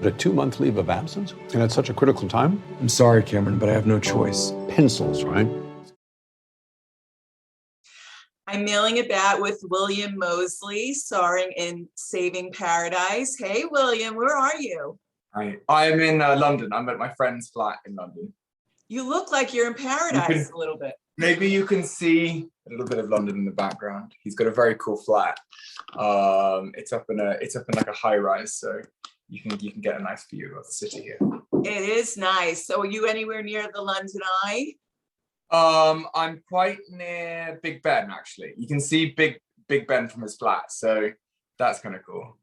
A 2-month leave of absence? And at such a critical time? I'm sorry, Cameron, but I have no choice. Pencils, right? I'm Milling About with William Moseley, starring in Saving Paradise. Hey, William, where are you? Hi, I'm in London. I'm at my friend's flat in London. You look like you're in paradise a little bit. Maybe you can see a little bit of London in the background. He's got a very cool flat. It's up in like a high rise, so you can get a nice view of the city here. It is nice. So are you anywhere near the London Eye? I'm quite near Big Ben, actually. You can see Big Ben from his flat, so that's kind of cool.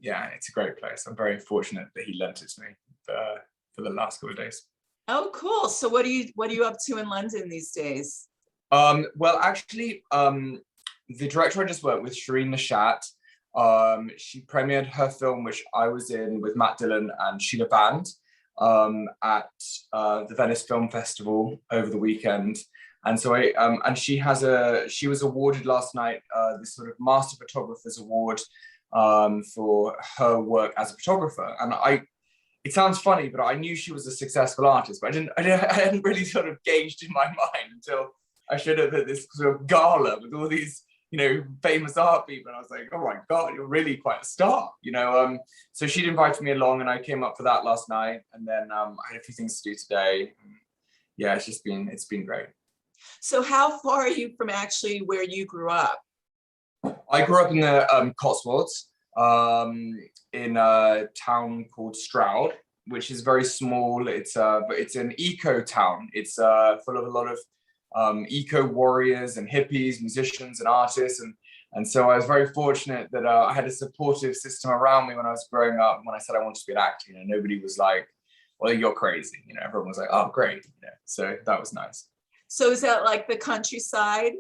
Yeah, it's a great place. I'm very fortunate that he lent it to me for the last couple of days. Oh, cool. So what are you up to in London these days? Well, actually, the director I just worked with, Shireen Nishat, she premiered her film, which I was in with Matt Dillon and Sheila Band, at the Venice Film Festival over the weekend. And so she was awarded last night this sort of Master Photographer's Award for her work as a photographer. And it sounds funny, but I knew she was a successful artist, but I hadn't really sort of gauged in my mind until I showed up at this sort of gala with all these, famous art people. And I was like, oh my God, you're really quite a star, So she'd invited me along and I came up for that last night. And then I had a few things to do today. Yeah, it's been great. So how far are you from actually where you grew up? I grew up in the Cotswolds, in a town called Stroud, which is very small. But it's an eco town. It's full of a lot of eco warriors and hippies, musicians and artists. And so I was very fortunate that I had a supportive system around me when I was growing up. When I said I wanted to be an actor, nobody was like, well, you're crazy. Everyone was like, oh, great. So that was nice. So is that like the countryside?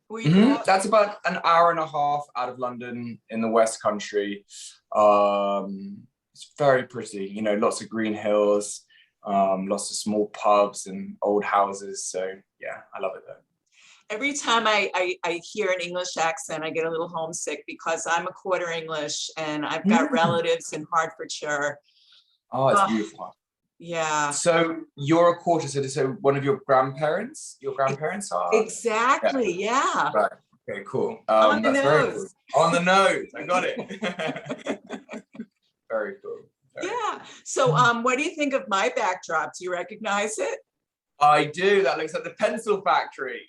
Where you That's about an hour and a half out of London in the West Country. It's very pretty, lots of green hills, lots of small pubs and old houses. So yeah, I love it there. Every time I hear an English accent, I get a little homesick because I'm a quarter English and I've got relatives in Hertfordshire. Oh, it's beautiful. Yeah. So you're a quarter, so one of your grandparents are? Exactly, yeah. Right, okay, cool. On the that's nose. very cool. On the nose, I got it. Very cool. Yeah. So what do you think of my backdrop? Do you recognize it? I do. That looks like the pencil factory.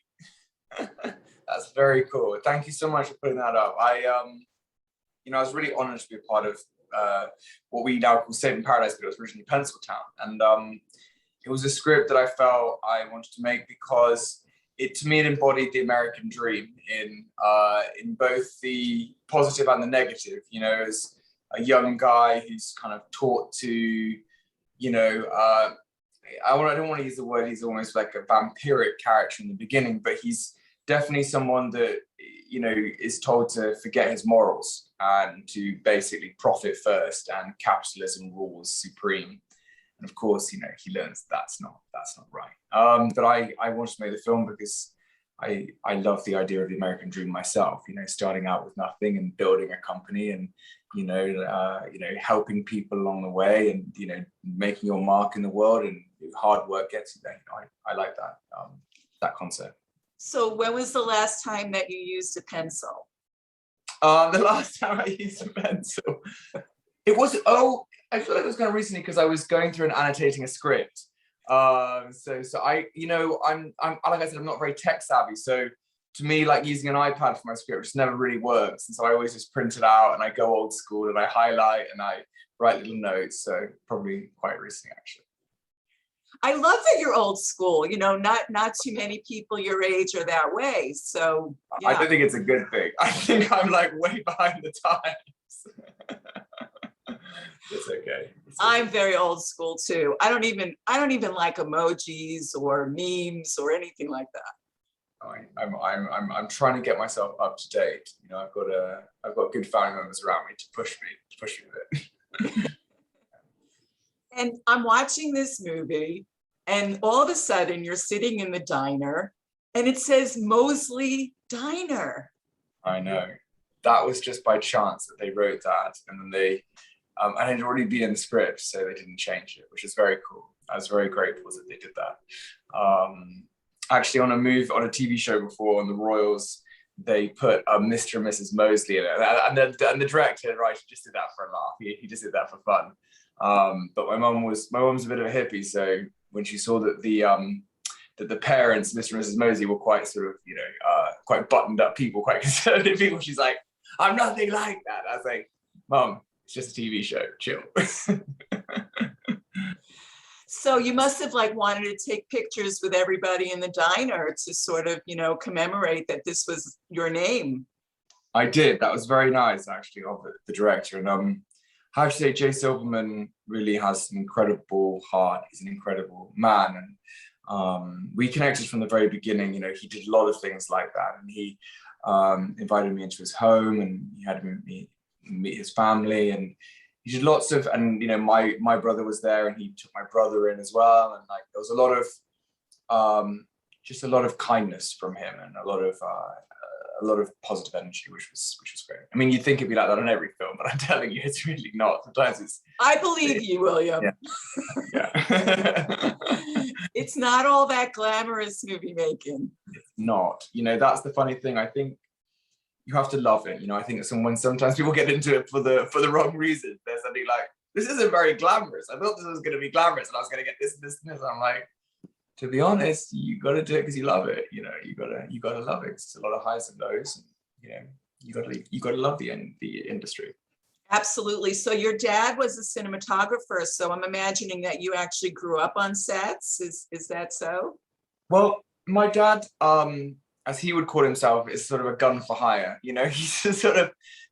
That's very cool. Thank you so much for putting that up. I was really honored to be a part of what we now call Saving Paradise, but it was originally Penciltown. And it was a script that I felt I wanted to make because to me it embodied the American dream in both the positive and the negative. As a young guy who's kind of taught to, I don't want to use the word, he's almost like a vampiric character in the beginning, but he's definitely someone that, is told to forget his morals and to basically profit first, and capitalism rules supreme. And of course, he learns that's not right. But I wanted to make the film because I love the idea of the American dream myself, starting out with nothing and building a company and, helping people along the way and, making your mark in the world, and hard work gets you there. I like that concept. So when was the last time that you used a pencil? The last time I used a pencil, I feel like it was kind of recently because I was going through and annotating a script. So I, I'm like I said, I'm not very tech savvy. So to me, like using an iPad for my script just never really works. And so I always just print it out and I go old school and I highlight and I write little notes. So probably quite recently, actually. I love that you're old school. Not too many people your age are that way. So yeah. I don't think it's a good thing. I think I'm like way behind the times. It's okay. I'm very old school too. I don't even like emojis or memes or anything like that. I'm trying to get myself up to date. I've got good family members around me to push me a bit. And I'm watching this movie, and all of a sudden you're sitting in the diner, and it says Moseley Diner. I know. That was just by chance that they wrote that, and then and it had already been in the script, so they didn't change it, which is very cool. I was very grateful that they did that. Actually, on a TV show before on the Royals, they put Mr. and Mrs. Moseley in it, and the director, right, he just did that for a laugh. He just did that for fun. But my mum was a bit of a hippie, so when she saw that the parents, Mr. and Mrs. Moseley, were quite sort of, quite buttoned up people, quite conservative people, she's like, I'm nothing like that. I was like, Mum, it's just a TV show, chill. So you must have like wanted to take pictures with everybody in the diner to sort of, commemorate that this was your name. I did. That was very nice, actually, of the director. And I have to say, Jay Silverman really has an incredible heart. He's an incredible man. And we connected from the very beginning. He did a lot of things like that. And he invited me into his home, and he had me meet his family. And he did lots of, and my brother was there, and he took my brother in as well. And like there was a lot of just a lot of kindness from him, and a lot of positive energy, which was great. I mean, you'd think it'd be like that on every film, but I'm telling you, it's really not. Sometimes it's. I believe you, William. Yeah. It's not all that glamorous movie making. It's not. That's the funny thing. I think you have to love it. I think when sometimes people get into it for the wrong reasons. They're suddenly like, this isn't very glamorous. I thought this was going to be glamorous, and I was going to get this and this and this. I'm like, to be honest, you got to do it because you love it. You got to love it. It's a lot of highs and lows, and you got to love the industry. Absolutely. So your dad was a cinematographer. So I'm imagining that you actually grew up on sets. Is that so? Well, my dad, as he would call himself, is sort of a gun for hire. He's just sort of,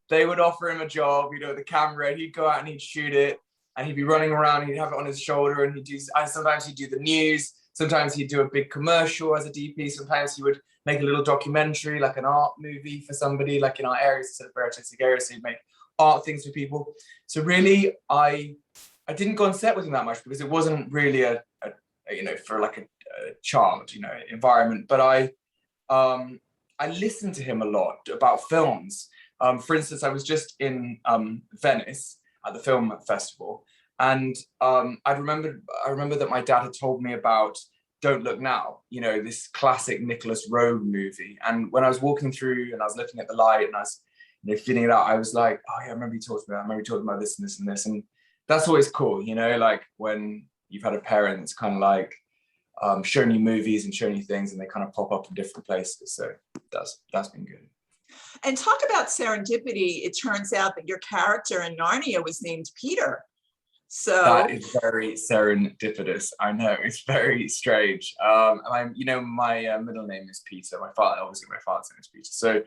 they would offer him a job, the camera, and he'd go out and he'd shoot it, and he'd be running around, and he'd have it on his shoulder, and sometimes he'd do the news, sometimes he'd do a big commercial as a DP, sometimes he would make a little documentary, like an art movie for somebody, like in our area, it's a very artistic area, so he'd make art things for people. So really, I didn't go on set with him that much, because it wasn't really a for like a child, environment, but I listened to him a lot about films. For instance, I was just in Venice at the film festival, and I remember that my dad had told me about Don't Look Now, this classic Nicholas Roeg movie. And when I was walking through and I was looking at the light and I was feeling it out, I was like, oh yeah, I remember you talking about that. I remember you talking about this and this and this. And that's always cool, like when you've had a parent that's kind of like showing you movies and showing you things, and they kind of pop up in different places. So that's been good. And talk about serendipity. It turns out that your character in Narnia was named Peter. So that is very serendipitous. I know, it's very strange. And my middle name is Peter. My father's name is Peter. So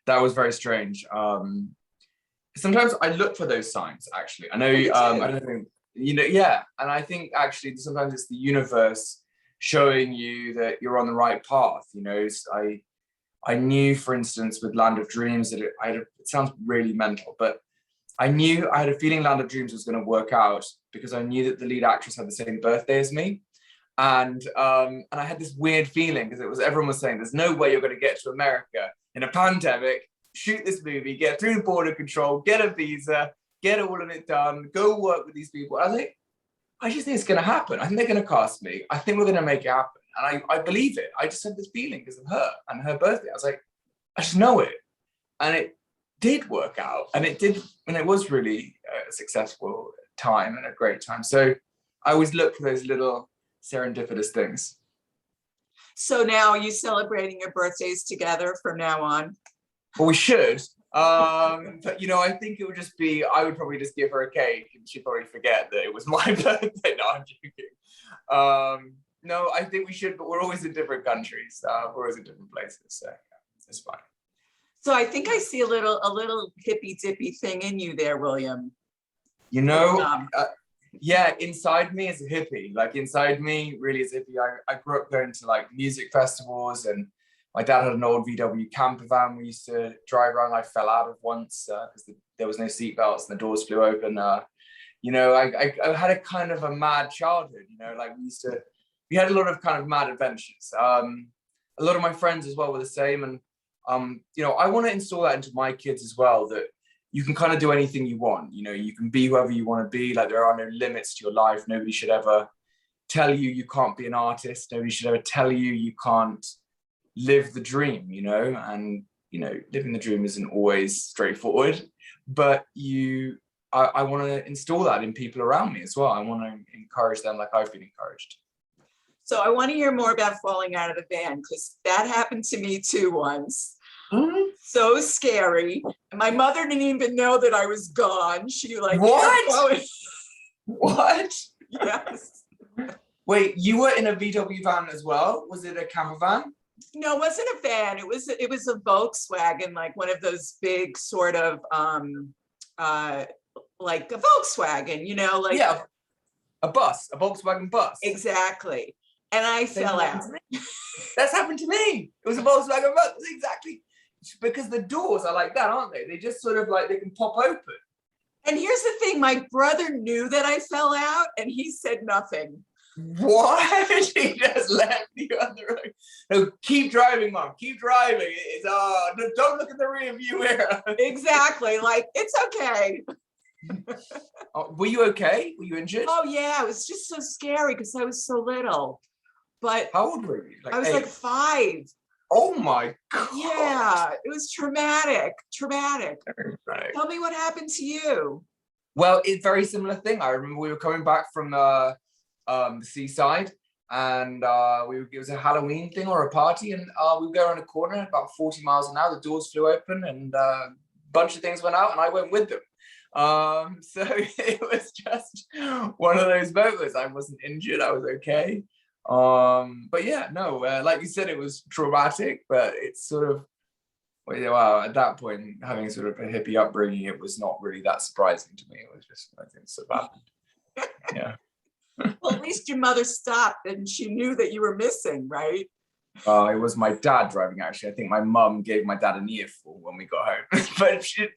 that was very strange. Sometimes I look for those signs, actually. I know, I don't think, yeah. And I think actually sometimes it's the universe showing you that you're on the right path. I knew, for instance, with Land of Dreams, that it sounds really mental, but I had a feeling Land of Dreams was going to work out, because I knew that the lead actress had the same birthday as me. And I had this weird feeling, because everyone was saying, there's no way you're going to get to America in a pandemic, shoot this movie, get through border control, get a visa, get all of it done, go work with these people. I was like, I just think it's going to happen. I think they're going to cast me. I think we're going to make it happen. And I believe it. I just had this feeling because of her and her birthday. I was like, I just know it. And it did work out. And it was really a successful time and a great time. So I always look for those little serendipitous things. So now are you celebrating your birthdays together from now on? Well, we should. But I think it would just be, I would probably just give her a cake and she'd probably forget that it was my birthday. No, I'm joking. No, I think we should, but we're always in different countries. We're always in different places, so yeah, it's fine. So I think I see a little hippy dippy thing in you there, William. Yeah, inside me is a hippie. Like inside me really is a hippie. I grew up going to like music festivals, and my dad had an old VW camper van we used to drive around. I fell out of once because there was no seatbelts and the doors flew open. I had a kind of a mad childhood, like we had a lot of kind of mad adventures. A lot of my friends as well were the same. And, I want to install that into my kids as well, that you can kind of do anything you want. You know, you can be whoever you want to be. Like, there are no limits to your life. Nobody should ever tell you you can't be an artist. Nobody should ever tell you you can't live the dream, you know. And, you know, living the dream isn't always straightforward, but I want to install that in people around me as well. I want to encourage them like I've been encouraged. So I want to hear more about falling out of the van, because that happened to me too once. Mm-hmm. So scary. And my mother didn't even know that I was gone. She like, what? What? Yes. Wait, you were in a VW van as well? Was it a camper van? No, it wasn't a van. It was a Volkswagen, like one of those big sort of like a Volkswagen, you know, like yeah, a Volkswagen bus. Exactly. And I fell out. That's happened to me. It was a Volkswagen bus. Exactly. Because the doors are like that, aren't they? They just sort of like, they can pop open. And here's the thing, my brother knew that I fell out and he said nothing. What? He just left you on the road. No, keep driving, Mom. Keep driving. It's don't look at the rear view mirror. Exactly. Like, it's okay. Were you okay? Were you injured? Oh yeah, it was just so scary because I was so little. But how old were you? Like I was 8? like 5. Oh my God. Yeah, it was traumatic. Right. Tell me what happened to you. Well, it's a very similar thing. I remember we were coming back from the seaside, and it was a Halloween thing or a party, and we would go around a corner at about 40 miles an hour. The doors flew open, and a bunch of things went out, and I went with them. So it was just one of those moments. I wasn't injured. I was okay. But yeah, no, like you said, it was traumatic, but it's sort of, well, at that point, having sort of a hippie upbringing, it was not really that surprising to me. It was just, I think, so bad. Yeah. Well, at least your mother stopped and she knew that you were missing, right? It was my dad driving, actually. I think my mum gave my dad an earful when we got home,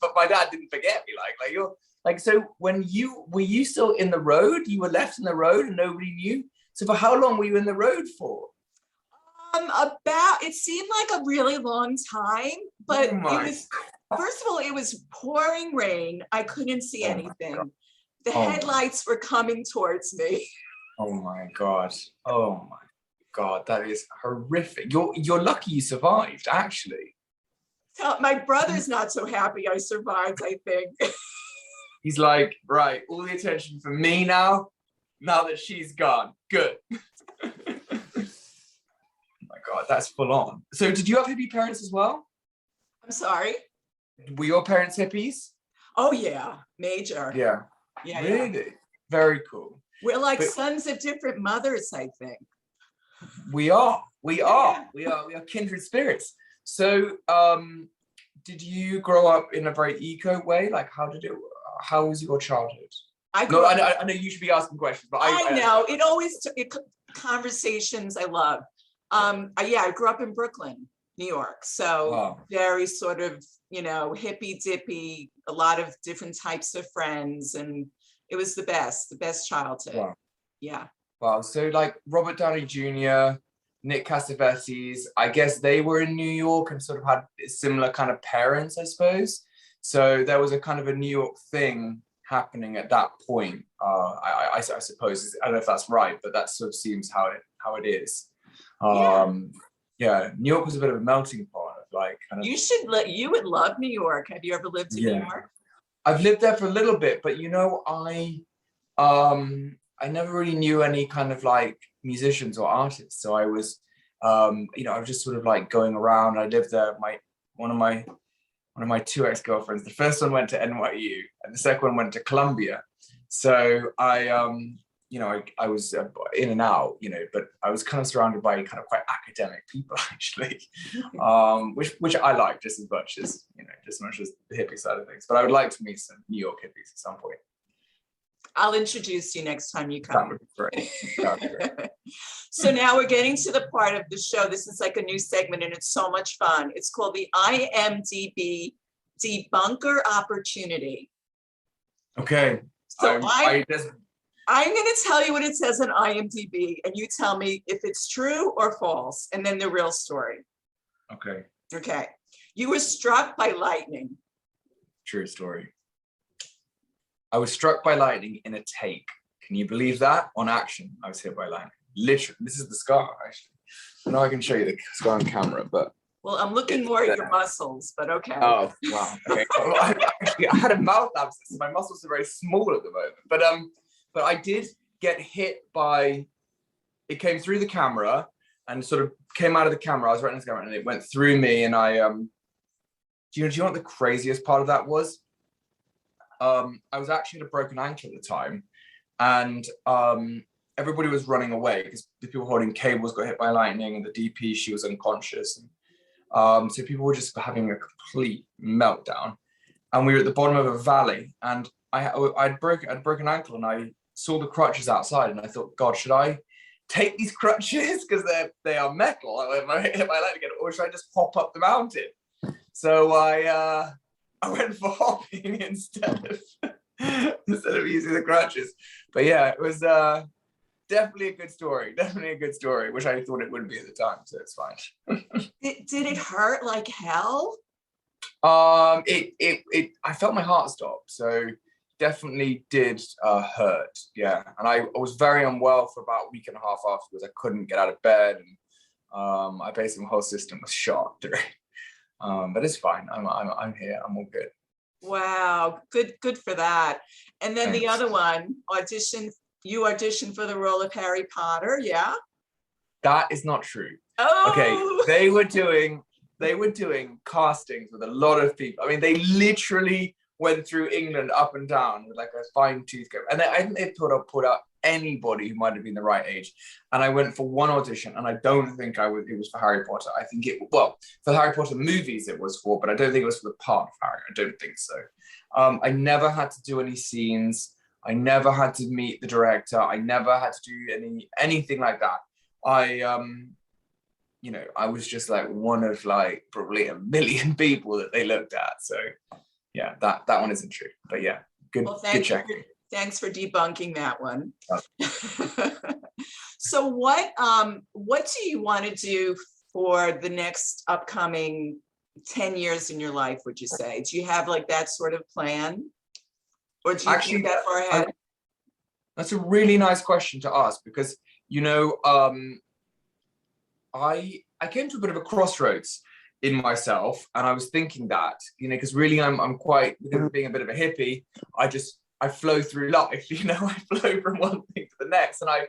but my dad didn't forget me. Like you're like, so were you still in the road? You were left in the road and nobody knew. So for how long were you in the road for? It seemed like a really long time, but it was, first of all, it was pouring rain. I couldn't see anything. The headlights were coming towards me. Oh my God. Oh my God, that is horrific. You're lucky you survived, actually. So my brother's not so happy I survived, I think. He's like, right, all the attention for me now that she's gone. Good. Oh my God, that's full on. So did you have hippie parents as well? I'm sorry? Were your parents hippies? Oh yeah, major. Yeah. Yeah. Really? Yeah. Very cool. We're like sons of different mothers, I think. We are kindred spirits. So did you grow up in a very eco way? Like, how was your childhood? I know you should be asking questions, but I know it always conversations I love. I grew up in Brooklyn, New York, so very sort of, hippy dippy, a lot of different types of friends, and it was the best childhood. Wow. Yeah. Wow. So like Robert Downey Jr., Nick Cassavetes, I guess they were in New York and sort of had similar kind of parents, I suppose. So there was a kind of a New York thing happening at that point. I suppose, I don't know if that's right, but that sort of seems how it is. New York was a bit of a melting pot of like kind of. You would love New York. Have you ever lived in New York? I've lived there for a little bit, but I never really knew any kind of like musicians or artists. So I was, I was just sort of like going around. I lived there. One of my 2 ex-girlfriends, the first one went to NYU and the second one went to Columbia. So I was in and out, but I was kind of surrounded by kind of quite academic people actually, which I like just as much as the hippie side of things. But I would like to meet some New York hippies at some point. I'll introduce you next time you come. That would be great. That would be great. So now we're getting to the part of the show. This is like a new segment and it's so much fun. It's called the IMDB Debunker Opportunity. Okay. So I'm going to tell you what it says on IMDB and you tell me if it's true or false and then the real story. Okay. Okay. You were struck by lightning. true story. I was struck by lightning in a take. Can you believe that? On action, I was hit by lightning. Literally, this is the scar, actually. I know I can show you the scar on camera, but... Well, I'm looking more at your muscles, but okay. Oh, wow. Okay. Well, I had a mouth abscess, so my muscles are very small at the moment. But I did get hit by... It came through the camera and sort of came out of the camera. I was right next to the camera and it went through me. And I... Do you know what the craziest part of that was? I was actually at a broken ankle at the time. And everybody was running away because the people holding cables got hit by lightning and the DP, she was unconscious. And, so people were just having a complete meltdown. And we were at the bottom of a valley and I'd broken ankle and I saw the crutches outside and I thought, God, should I take these crutches? Because they are metal. If I hit my leg again, or should I just hop up the mountain? So I went for hopping instead of using the crutches. But yeah, it was definitely a good story. Definitely a good story, which I thought it would be at the time. So it's fine. Did it hurt like hell? I felt my heart stop. So definitely did hurt. Yeah, and I was very unwell for about a week and a half afterwards. I couldn't get out of bed, and I basically my whole system was shot through. But it's fine. I'm here. I'm all good. Wow, good for that. And then the other one, you auditioned for the role of Harry Potter, yeah? That is not true. Oh, okay. They were doing castings with a lot of people. I mean, they literally went through England up and down with like a fine tooth comb, and I think they put out anybody who might have been the right age. And I went for one audition, and I don't think it was for Harry Potter. I think for the Harry Potter movies it was for, but I don't think it was for the part of Harry. I don't think so. I never had to do any scenes. I never had to meet the director. I never had to do anything like that. I was just like one of like probably a million people that they looked at. So yeah, that one isn't true. But yeah, good check. Thanks for debunking that one. So what do you want to do for the next upcoming 10 years in your life, would you say? Do you have like that sort of plan? Or do you think that far ahead? That's a really nice question to ask because, I came to a bit of a crossroads in myself, and I was thinking that, because really I'm quite, because of being a bit of a hippie, I flow through life, I flow from one thing to the next, and I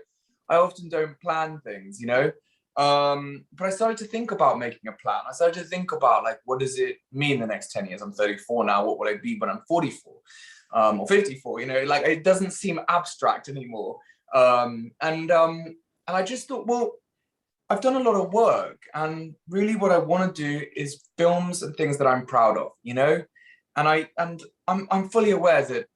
often don't plan things, but I started to think about making a plan. I started to think about like, what does it mean the next 10 years? I'm 34 now. What will I be when I'm 44 or 54? Like it doesn't seem abstract anymore. And I just thought, well, I've done a lot of work, and really what I want to do is films and things that I'm proud of, and I'm fully aware that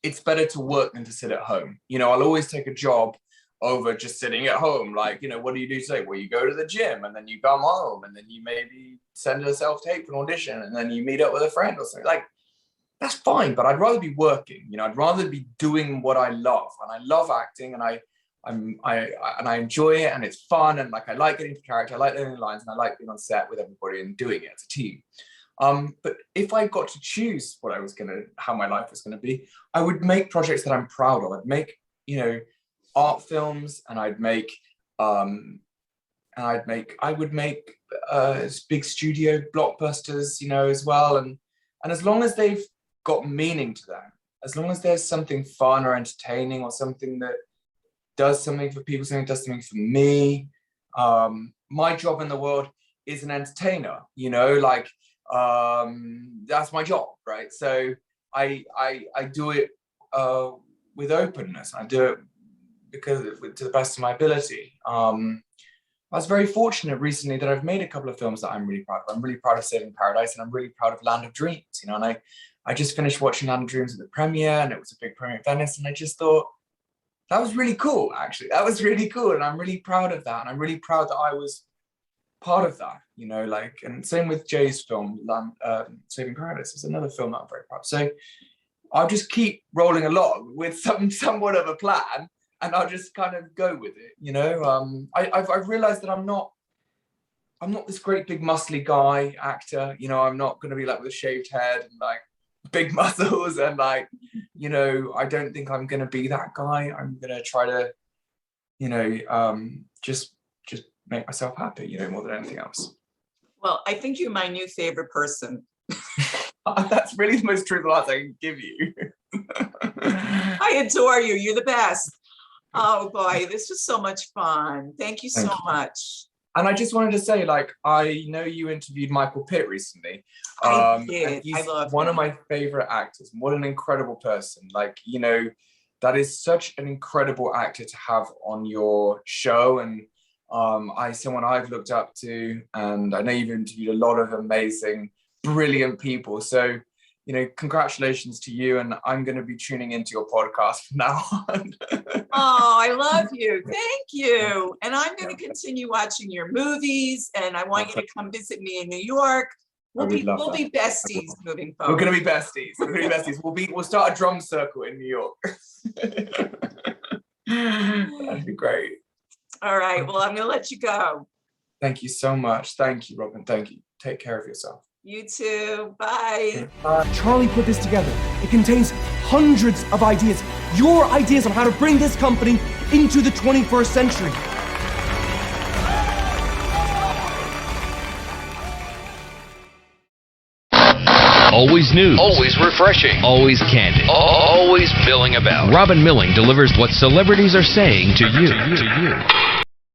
it's better to work than to sit at home. I'll always take a job over just sitting at home. Like, what do you do today? Well, you go to the gym and then you come home and then you maybe send a self-tape for an audition and then you meet up with a friend or something. Like, that's fine, but I'd rather be working. I'd rather be doing what I love, and I love acting, and I enjoy it, and it's fun, and like I like getting into character, I like learning lines, and I like being on set with everybody and doing it as a team. But if I got to choose how my life was gonna be, I would make projects that I'm proud of. I'd make, art films, and I would make big studio blockbusters, as well. And as long as they've got meaning to them, as long as there's something fun or entertaining or something that does something for people, something that does something for me. My job in the world is an entertainer, that's my job, right? So I do it with openness. I do it to the best of my ability. I was very fortunate recently that I've made a couple of films that I'm really proud of. I'm really proud of Saving Paradise, and I'm really proud of Land of Dreams, and I just finished watching Land of Dreams at the premiere, and it was a big premiere at Venice, and I just thought, that was really cool, actually. That was really cool, and I'm really proud of that, and I'm really proud that I was part of that, and same with Jay's film, Saving Paradise. It's another film that I'm very proud of. So I'll just keep rolling along with somewhat of a plan, and I'll just kind of go with it, I've realized that I'm not this great big muscly guy actor, I'm not going to be like with a shaved head and like big muscles and like, you know, I don't think I'm gonna be that guy. I'm gonna try to, you know, just make myself happy, you know, more than anything else. Well, I think you're my new favorite person. That's really the most truthful answer I can give you. I adore you. You're the best. Oh boy, this was so much fun. Thank you so much. And I just wanted to say, like, I know you interviewed Michael Pitt recently. I did. He's I love one him. of my favorite actors. What an incredible person. Like, you know, that is such an incredible actor to have on your show. And someone I've looked up to, and I know you've interviewed a lot of amazing, brilliant people. So, you know, congratulations to you. And I'm going to be tuning into your podcast from now on. Oh, I love you. Thank you. And I'm going to continue watching your movies, and I want you to come visit me in New York. We'll be besties moving forward. We're going to be besties. We're going to be besties. We'll start a drum circle in New York. That'd be great. All right. Well, I'm going to let you go. Thank you so much. Thank you, Robin. Thank you. Take care of yourself. You too. Bye. Charlie put this together. It contains hundreds of ideas. Your ideas on how to bring this company into the 21st century. Always news. Always refreshing. Always candid. Always milling about. Robin Milling delivers what celebrities are saying to you.